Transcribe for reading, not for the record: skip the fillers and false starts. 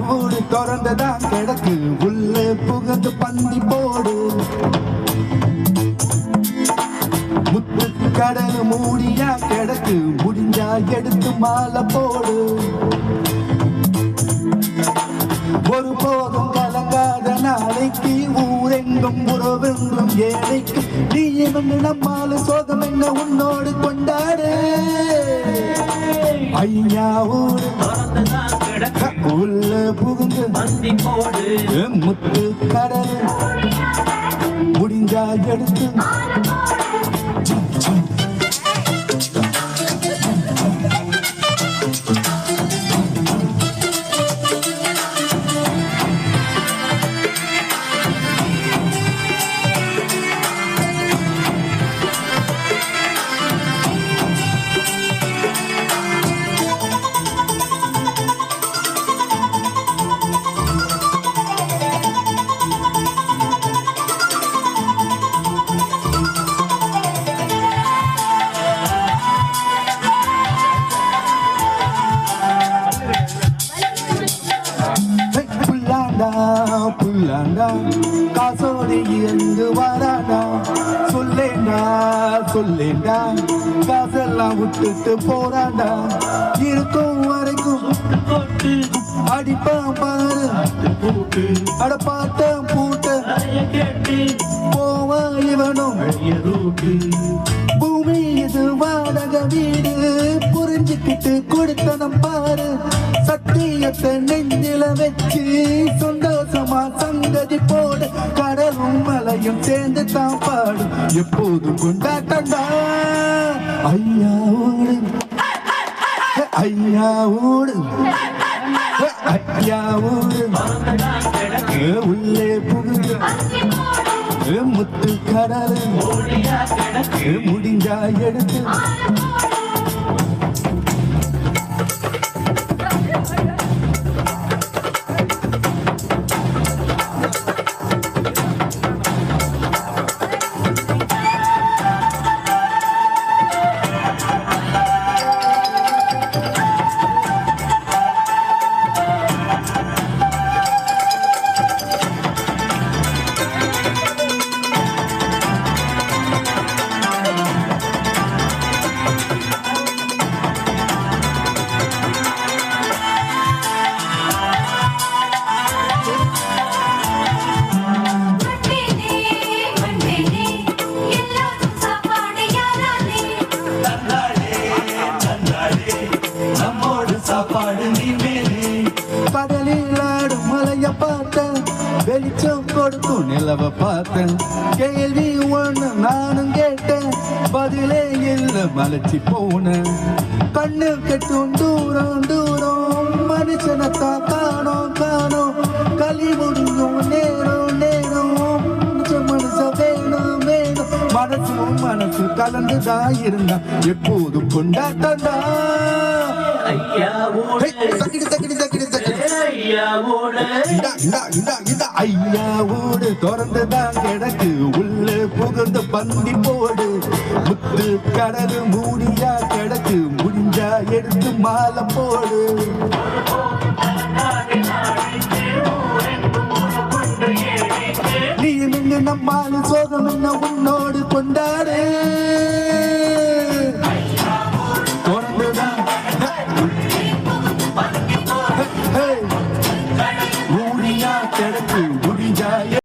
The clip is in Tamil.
ஊரு திறந்துதான் கிடக்கு உள்ள புகுந்து பந்தி போடு முத்து கடல் மூடியா கிடக்கு முடிஞ்சா எடுத்து மாலை போடு ஒரு போதும் கலங்காத நாளைக்கு ஊரெங்கும் உறவெங்கும் ஏழைக்கு நீ வந்து நம்மால சோகம் என்ன உன்னோடு கொண்டாடு ஐயா ஊரு உள்ள புகுந்து பந்தி போடு முத்து கடல் முடிஞ்சா எடுத்து புல்லாண்டா காசோடி இருந்து வராடா சொல்லேண்டா காசெல்லாம் விட்டுட்டு போறாண்டா இருக்கும் வரைக்கும் அடிப்பான் பாரு அட பாட்ட பூட்ட போவா இவனும் பூமி இது வாடகை வீடு புரிஞ்சுக்கிட்டு கொடுத்தனம் பாரு சத்தியத்தை நெஞ்சில வச்சு சந்தோஷமா சங்கதி போடு கடலும் மலையும் சேர்ந்து தான் பாடும் எப்போதும் கொண்டாட்டா ஐயாவோடு ஐயாவோடு ஐயாவோடு உள்ளே புகுந்து முத்து கடல் முடிஞ்சா எடுத்து கடலில் ஆடும் மலைய பார்த்தேன் வெளிச்சம் கொடுக்கும் நிலவ பார்த்தேன் கேள்வி ஒண்ணு நானும் கேட்டேன் பதிலே இல்ல மலைச்சி போனேன் கண்ணு கெட்டும் தூரம் தூரம் மனுஷனத்தான் காணோம் களி முடியும் நேரம் மனுஷ வேணும் மனசு கலந்துதான் இருந்தா எப்போதும் கொண்டாட்டா ஐயாவோடு திறந்துதான் கிடக்கு உள்ள புகுந்து பந்தி போடு முத்து கடல் மூடியா கிடக்கு முடிஞ்சா எடுத்து மாலை போடு நீ நின்று நம்மால சோகம் என்ன உன்னோடு கொண்டாடு